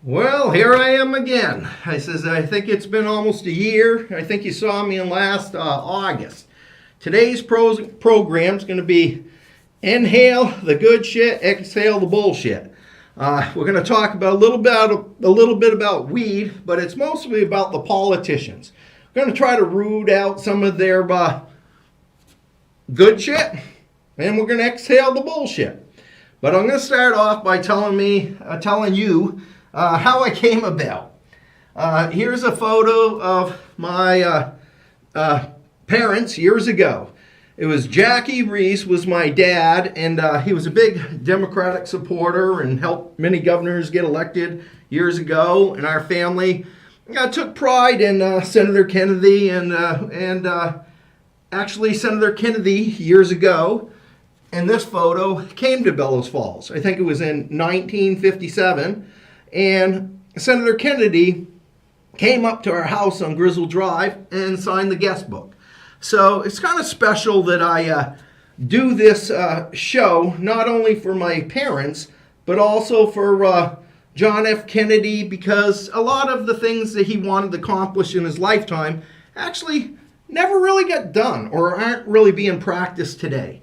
Well, here I am again. I think it's been almost a year. I think you saw me in last August. Today's program is going to be inhale the good shit, exhale the bullshit. We're going to talk about a little bit about weed, but it's mostly about the politicians. We're going to try to root out some of their good shit, and we're going to exhale the bullshit. But I'm going to start off by telling you how I came about. Here's a photo of my parents years ago. It was Jackie Reis was my dad, and he was a big Democratic supporter and helped many governors get elected years ago. And our family took pride in Senator Kennedy and actually Senator Kennedy years ago. And this photo came to Bellows Falls. I think it was in 1957. And Senator Kennedy came up to our house on Grizzle Drive and signed the guest book. So it's kind of special that I do this show, not only for my parents, but also for John F. Kennedy, because a lot of the things that he wanted to accomplish in his lifetime actually never really got done or aren't really being practiced today.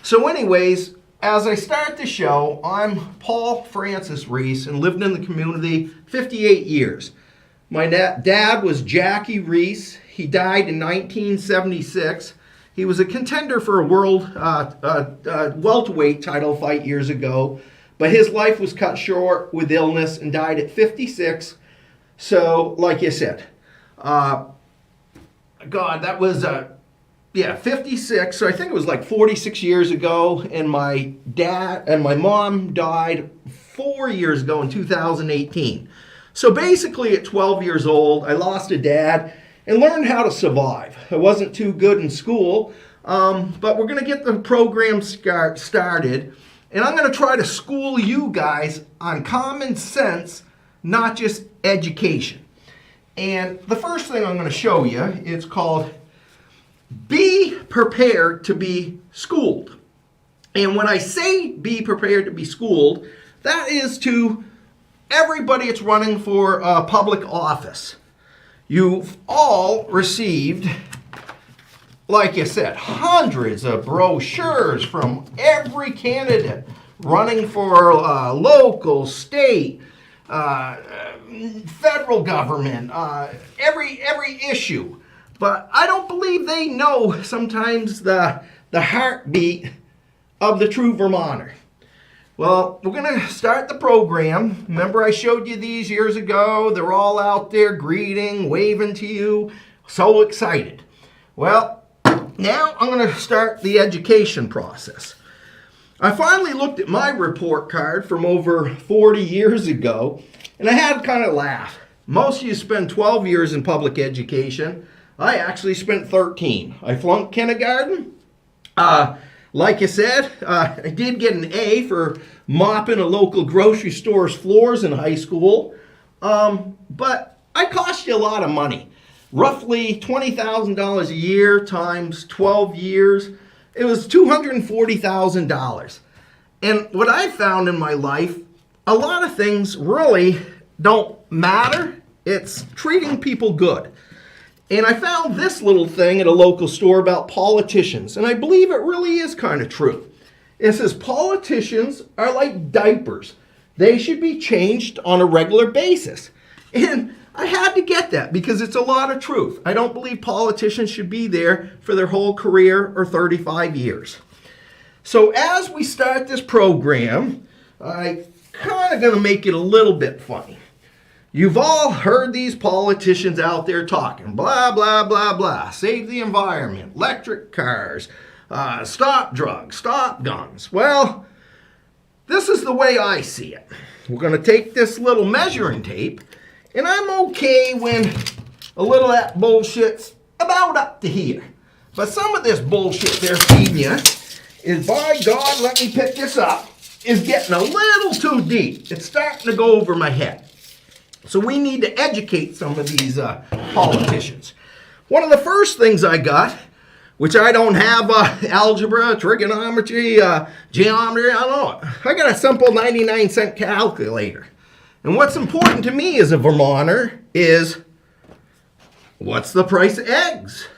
So anyways, as I start the show, I'm Paul Francis Reis and lived in the community 58 years. My dad was Jackie Reis. He died in 1976. He was a contender for a world welterweight title fight years ago, but his life was cut short with illness and died at 56. So, like you said, God, that was 56. So I think it was like 46 years ago, and my dad and my mom died 4 years ago in 2018. So basically at 12 years old, I lost a dad and learned how to survive. I wasn't too good in school, but we're going to get the program started, and I'm going to try to school you guys on common sense, not just education. And the first thing I'm going to show you is called Be Prepared to be Schooled. And when I say be prepared to be schooled, that is to everybody that's running for public office. You've all received, like you said, hundreds of brochures from every candidate running for local, state, federal government, every issue. But I don't believe they know sometimes the heartbeat of the true Vermonter. Well, we're going to start the program. Remember I showed you these years ago? They're all out there greeting, waving to you. So excited. Well, now I'm going to start the education process. I finally looked at my report card from over 40 years ago, and I had to kind of laugh. Most of you spend 12 years in public education. I actually spent 13. I flunked kindergarten. Like I said, I did get an A for mopping a local grocery store's floors in high school. But I cost you a lot of money. Roughly $20,000 a year times 12 years. It was $240,000. And what I found in my life, a lot of things really don't matter. It's treating people good. And I found this little thing at a local store about politicians, and I believe it really is kind of true. It says politicians are like diapers. They should be changed on a regular basis. And I had to get that because it's a lot of truth. I don't believe politicians should be there for their whole career or 35 years. So as we start this program, I kind of going to make it a little bit funny. You've all heard these politicians out there talking, blah, blah, blah, blah, save the environment, electric cars, stop drugs, stop guns. Well, this is the way I see it. We're going to take this little measuring tape, and I'm okay when a little of that bullshit's about up to here. But some of this bullshit they're feeding you is, by God, let me pick this up, is getting a little too deep. It's starting to go over my head. So we need to educate some of these politicians. One of the first things I got, which I don't have algebra, trigonometry, geometry, I don't know. I got a simple 99-cent calculator. And what's important to me as a Vermonter is, what's the price of eggs?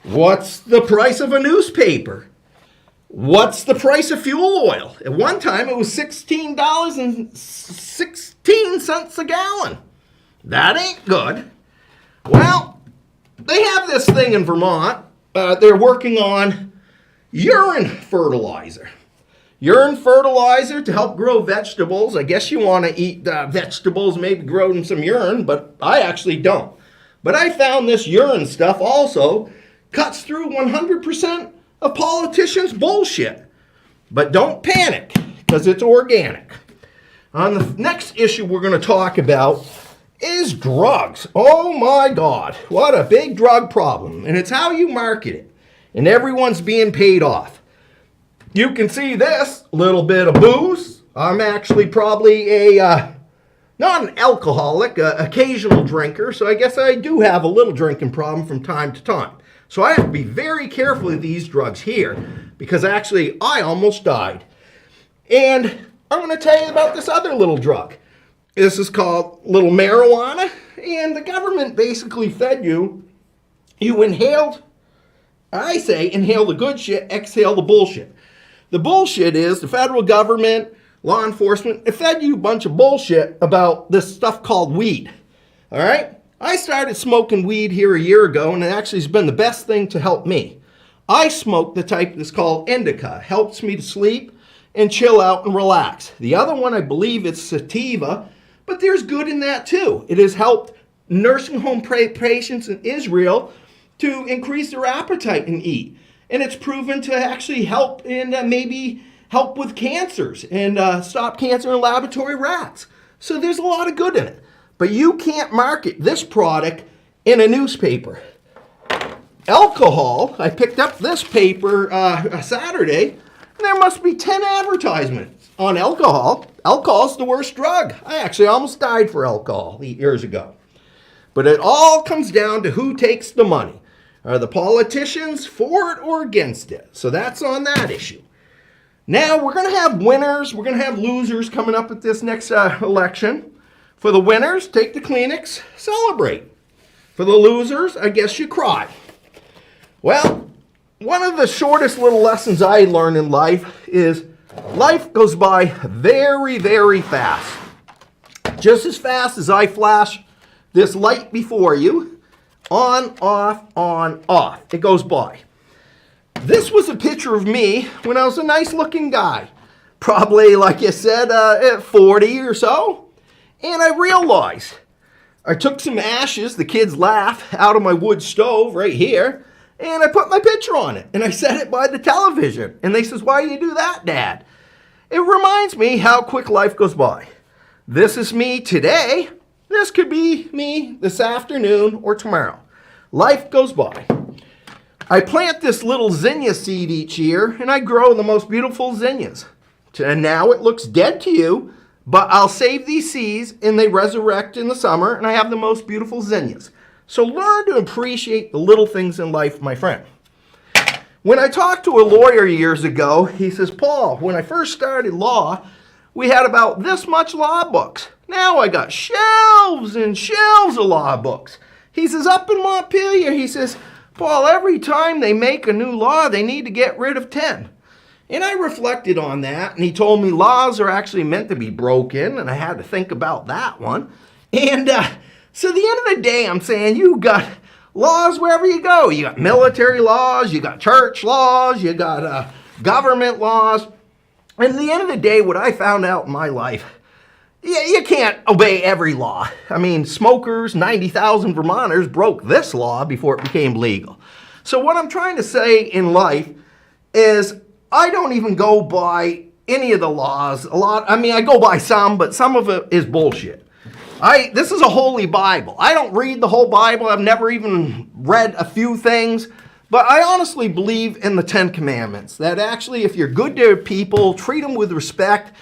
What's the price of a newspaper? What's the price of fuel oil? At one time, it was $16.16 a gallon. That ain't good. Well, they have this thing in Vermont. They're working on urine fertilizer. Urine fertilizer to help grow vegetables. I guess you want to eat vegetables, maybe grow in some urine, but I actually don't. But I found this urine stuff also cuts through 100% of politicians' bullshit. But don't panic, because it's organic. On the next issue we're going to talk about is drugs. Oh my God, what a big drug problem. And it's how you market it. And everyone's being paid off. You can see this little bit of booze. I'm actually probably not an alcoholic, occasional drinker, so I guess I do have a little drinking problem from time to time. So I have to be very careful with these drugs here, because actually I almost died. And I'm going to tell you about this other little drug. This is called little marijuana, and the government basically fed you. You inhaled, I say inhale the good shit, exhale the bullshit. The bullshit is the federal government, law enforcement, it fed you a bunch of bullshit about this stuff called weed. All right? I started smoking weed here a year ago, and it actually has been the best thing to help me. I smoke the type that's called indica. It helps me to sleep and chill out and relax. The other one, I believe it's sativa, but there's good in that too. It has helped nursing home patients in Israel to increase their appetite and eat. And it's proven to actually help in maybe help with cancers and stop cancer in laboratory rats. So there's a lot of good in it. But you can't market this product in a newspaper. Alcohol, I picked up this paper Saturday, and there must be 10 advertisements on alcohol. Alcohol's the worst drug. I actually almost died for alcohol 8 years ago. But it all comes down to who takes the money. Are the politicians for it or against it? So that's on that issue. Now, we're going to have winners. We're going to have losers coming up at this next election. For the winners, take the Kleenex, celebrate. For the losers, I guess you cry. Well, one of the shortest little lessons I learned in life is life goes by very, very fast. Just as fast as I flash this light before you. On, off. It goes by. This was a picture of me when I was a nice looking guy. Probably, like you said, at 40 or so. And I realized I took some ashes, the kids laugh, out of my wood stove right here. And I put my picture on it. And I set it by the television. And they says, why do you do that, Dad? It reminds me how quick life goes by. This is me today. This could be me this afternoon or tomorrow. Life goes by. I plant this little zinnia seed each year, and I grow the most beautiful zinnias. And now it looks dead to you, but I'll save these seeds, and they resurrect in the summer, and I have the most beautiful zinnias. So learn to appreciate the little things in life, my friend. When I talked to a lawyer years ago, he says, Paul, when I first started law, we had about this much law books. Now I got shelves and shelves of law books. He says, up in Montpelier, he says, Paul, every time they make a new law, they need to get rid of 10. And I reflected on that, and he told me laws are actually meant to be broken, and I had to think about that one. And so at the end of the day, I'm saying you got laws wherever you go. You got military laws, you got church laws, you got government laws. And at the end of the day, what I found out in my life, you can't obey every law. I mean, smokers, 90,000 Vermonters broke this law before it became legal. So what I'm trying to say in life is I don't even go by any of the laws. I go by some, but some of it is bullshit. This is a holy Bible. I don't read the whole Bible. I've never even read a few things. But I honestly believe in the 10 Commandments, that actually if you're good to people, treat them with respect,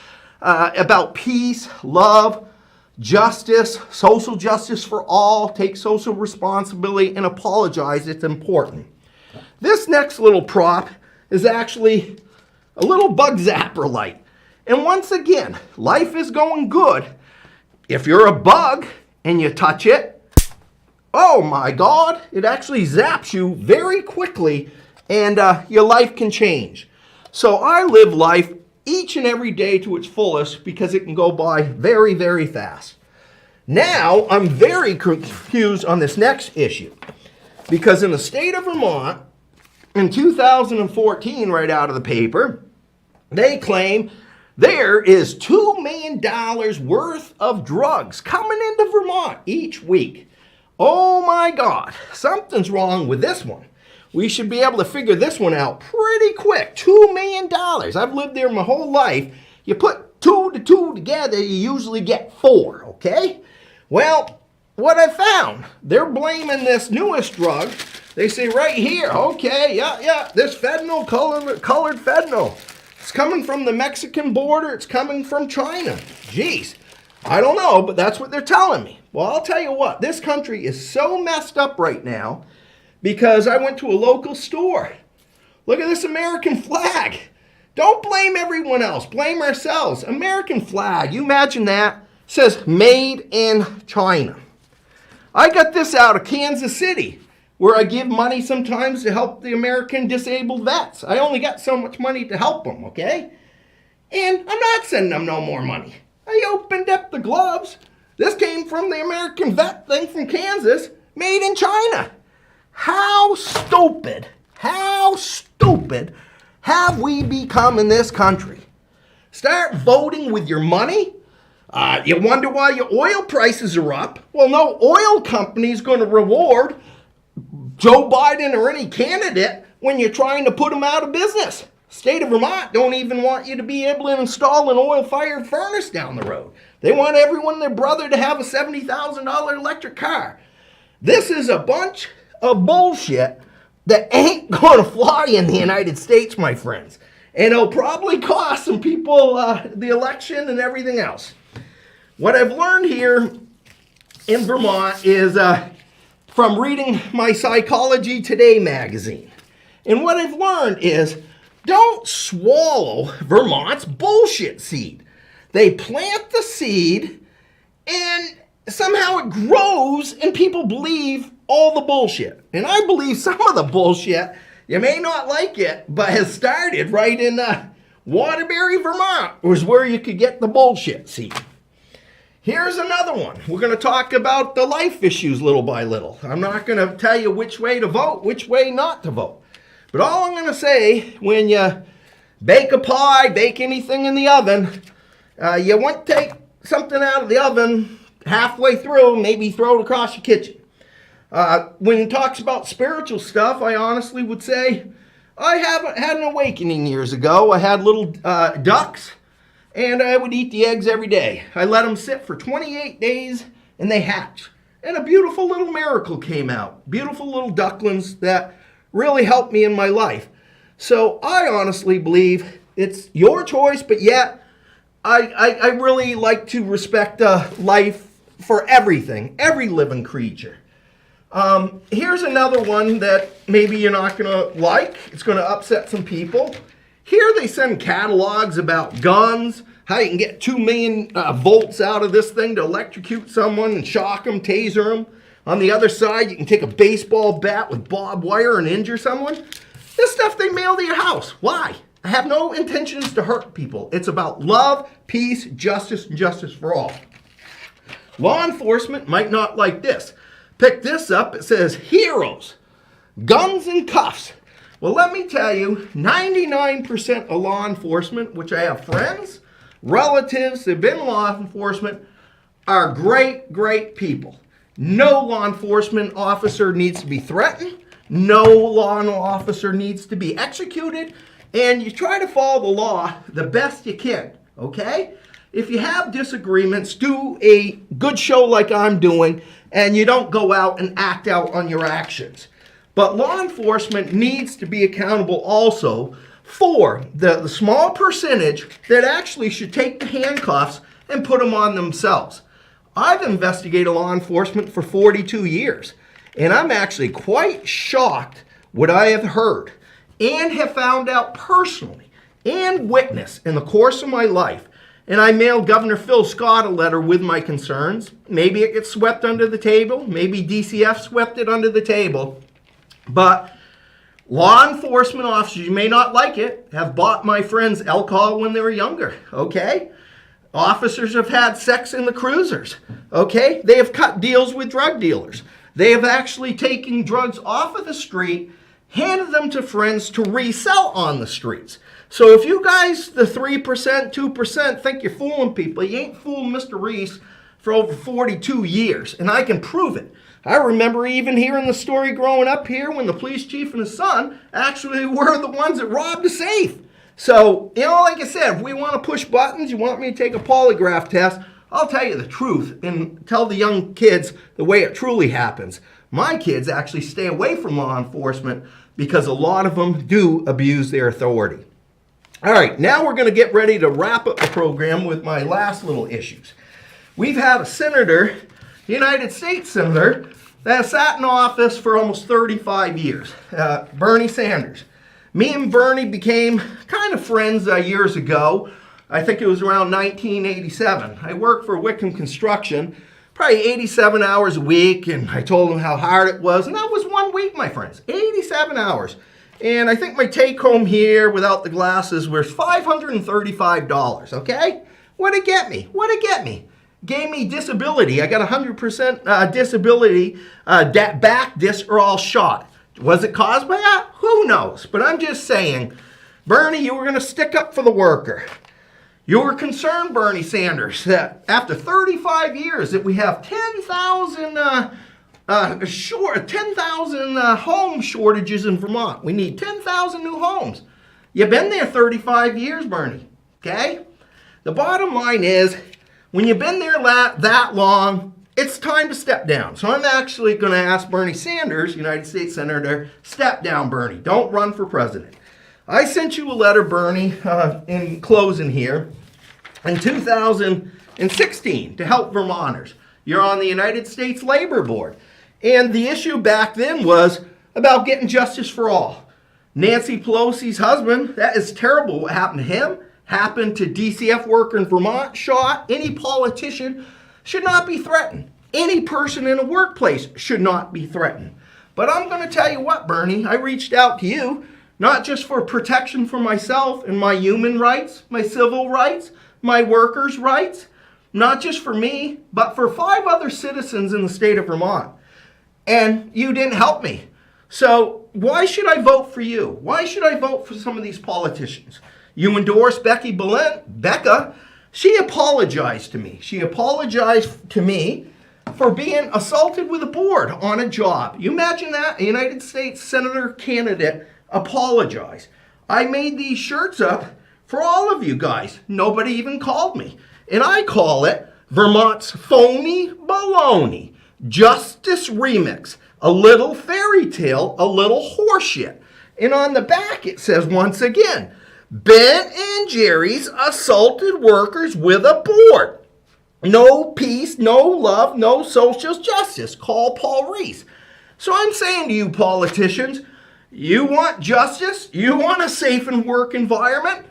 about peace, love, justice, social justice for all, take social responsibility, and apologize. It's important. This next little prop is actually a little bug zapper light. And once again, life is going good, if you're a bug and you touch it, oh my God, it actually zaps you very quickly and your life can change. So I live life each and every day to its fullest because it can go by very, very fast. Now, I'm very confused on this next issue because in the state of Vermont, in 2014, right out of the paper, they claim there is $2 million worth of drugs coming into Vermont each week. Oh my God, something's wrong with this one. We should be able to figure this one out pretty quick. $2 million. I've lived there my whole life. You put two to two together, you usually get four, okay? Well, what I found, they're blaming this newest drug. They say right here, okay, yeah, this fentanyl, colored fentanyl. It's coming from the Mexican border. It's coming from China. Jeez, I don't know, but that's what they're telling me. Well, I'll tell you what, this country is so messed up right now because I went to a local store. Look at this American flag. Don't blame everyone else. Blame ourselves. American flag, you imagine that? It says made in China. I got this out of Kansas City, where I give money sometimes to help the American disabled vets. I only got so much money to help them, okay? And I'm not sending them no more money. I opened up the gloves. This came from the American vet thing from Kansas, made in China. How stupid have we become in this country? Start voting with your money? You wonder why your oil prices are up? Well, no oil company's going to reward Joe Biden or any candidate when you're trying to put them out of business. State of Vermont don't even want you to be able to install an oil-fired furnace down the road. They want everyone and their brother to have a $70,000 electric car. This is a bunch of bullshit that ain't going to fly in the United States, my friends. And it'll probably cost some people the election and everything else. What I've learned here in Vermont is from reading my Psychology Today magazine. And what I've learned is don't swallow Vermont's bullshit seed. They plant the seed and somehow it grows and people believe all the bullshit. And I believe some of the bullshit, you may not like it, but has started right in Waterbury, Vermont, was where you could get the bullshit seed. Here's another one. We're going to talk about the life issues little by little. I'm not going to tell you which way to vote, which way not to vote. But all I'm going to say, when you bake a pie, bake anything in the oven, you want to take something out of the oven halfway through, maybe throw it across your kitchen. When it talks about spiritual stuff, I honestly would say I had an awakening years ago. I had little ducks. And I would eat the eggs every day. I let them sit for 28 days and they hatch. And a beautiful little miracle came out. Beautiful little ducklings that really helped me in my life. So I honestly believe it's your choice, but yet I really like to respect life for everything, every living creature. Here's another one that maybe you're not going to like. It's going to upset some people. Here they send catalogs about guns, how you can get 2 million volts out of this thing to electrocute someone and shock them, taser them. On the other side, you can take a baseball bat with barbed wire and injure someone. This stuff they mail to your house. Why? I have no intentions to hurt people. It's about love, peace, justice, and justice for all. Law enforcement might not like this. Pick this up. It says heroes, guns and cuffs. Well, let me tell you, 99% of law enforcement, which I have friends, relatives that have been in law enforcement, are great, great people. No law enforcement officer needs to be threatened. No law officer needs to be executed. And you try to follow the law the best you can, okay? If you have disagreements, do a good show like I'm doing, and you don't go out and act out on your actions. But law enforcement needs to be accountable also for the small percentage that actually should take the handcuffs and put them on themselves. I've investigated law enforcement for 42 years, and I'm actually quite shocked what I have heard and have found out personally and witnessed in the course of my life. and I mailed Governor Phil Scott a letter with my concerns. Maybe it gets swept under the table. Maybe DCF swept it under the table. But law enforcement officers, you may not like it, have bought my friends alcohol when they were younger, okay? Officers have had sex in the cruisers, okay? They have cut deals with drug dealers. They have actually taken drugs off of the street, handed them to friends to resell on the streets. So if you guys, the 3%, 2%, think you're fooling people, you ain't fooling Mr. Reis for over 42 years, and I can prove it. I remember even hearing the story growing up here when the police chief and his son actually were the ones that robbed a safe. So, like I said, if we want to push buttons, you want me to take a polygraph test, I'll tell you the truth and tell the young kids the way it truly happens. My kids actually stay away from law enforcement because a lot of them do abuse their authority. All right, now we're going to get ready to wrap up the program with my last little issues. We've had a senator, United States senator, that has sat in office for almost 35 years, Bernie Sanders. Me and Bernie became kind of friends years ago. I think it was around 1987. I worked for Wickham Construction, probably 87 hours a week, and I told him how hard it was, and that was 1 week, my friends, 87 hours. And I think my take home here without the glasses was $535, okay? What'd it get me? What'd it get me? Gave me disability. I got 100% disability, back disc are all shot. Was it caused by that? Who knows? But I'm just saying, Bernie, you were going to stick up for the worker. You were concerned, Bernie Sanders, that after 35 years that we have 10,000 home shortages in Vermont. We need 10,000 new homes. You've been there 35 years, Bernie, okay? The bottom line is, when you've been there that long, it's time to step down. So I'm actually going to ask Bernie Sanders, United States Senator, step down, Bernie. Don't run for president. I sent you a letter, Bernie, in closing here, in 2016 to help Vermonters. You're on the United States Labor Board. And the issue back then was about getting justice for all. Nancy Pelosi's husband, that is terrible what happened to him, happened to DCF worker in Vermont, shot. Any politician should not be threatened. Any person in a workplace should not be threatened. But I'm going to tell you what, Bernie, I reached out to you, not just for protection for myself and my human rights, my civil rights, my workers' rights, not just for me, but for 5 other citizens in the state of Vermont. And you didn't help me. So why should I vote for you? Why should I vote for some of these politicians? You endorsed Becca. She apologized to me. She apologized to me for being assaulted with a board on a job. You imagine that? A United States Senator candidate apologized. I made these shirts up for all of you guys. Nobody even called me. And I call it Vermont's Phony Baloney. Justice Remix, a little fairy tale, a little horseshit. And on the back it says once again, Ben and Jerry's assaulted workers with a board. No peace, no love, no social justice. Call Paul Reis. So I'm saying to you politicians, you want justice? You want a safe and work environment?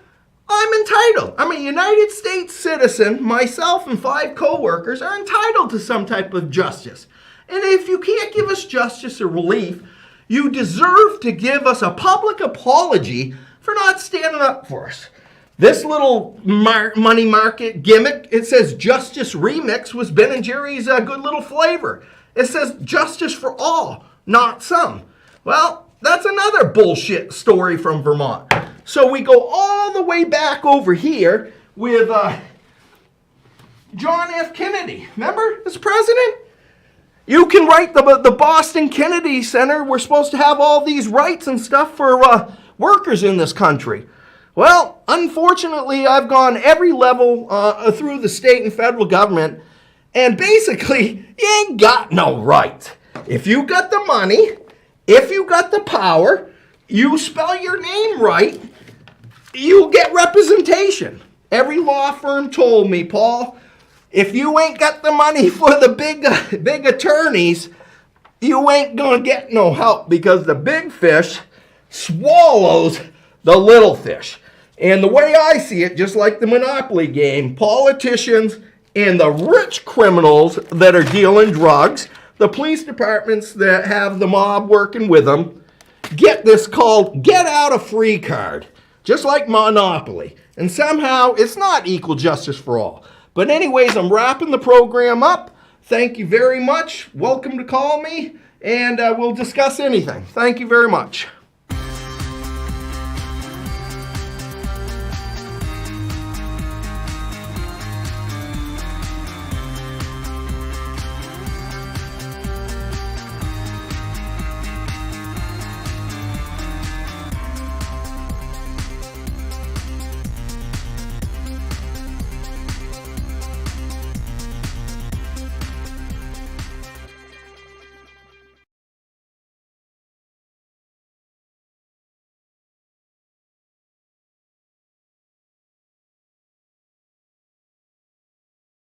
I'm entitled. I'm a United States citizen. Myself and 5 co-workers are entitled to some type of justice. And if you can't give us justice or relief, you deserve to give us a public apology for not standing up for us. This little money market gimmick, it says Justice Remix, was Ben & Jerry's good little flavor. It says justice for all, not some. Well, that's another bullshit story from Vermont. So we go all the way back over here with John F. Kennedy. Remember this president? You can write the Boston Kennedy Center. We're supposed to have all these rights and stuff for workers in this country. Well, unfortunately, I've gone every level through the state and federal government, and basically, you ain't got no rights. If you got the money, if you got the power, you spell your name right, you'll get representation. Every law firm told me, Paul, if you ain't got the money for the big attorneys, you ain't gonna get no help because the big fish swallows the little fish. And the way I see it, just like the Monopoly game, politicians and the rich criminals that are dealing drugs, the police departments that have the mob working with them, get this called get out of free card, just like Monopoly. And somehow it's not equal justice for all. But anyways, I'm wrapping the program up. Thank you very much. Welcome to call me, and we'll discuss anything. Thank you very much.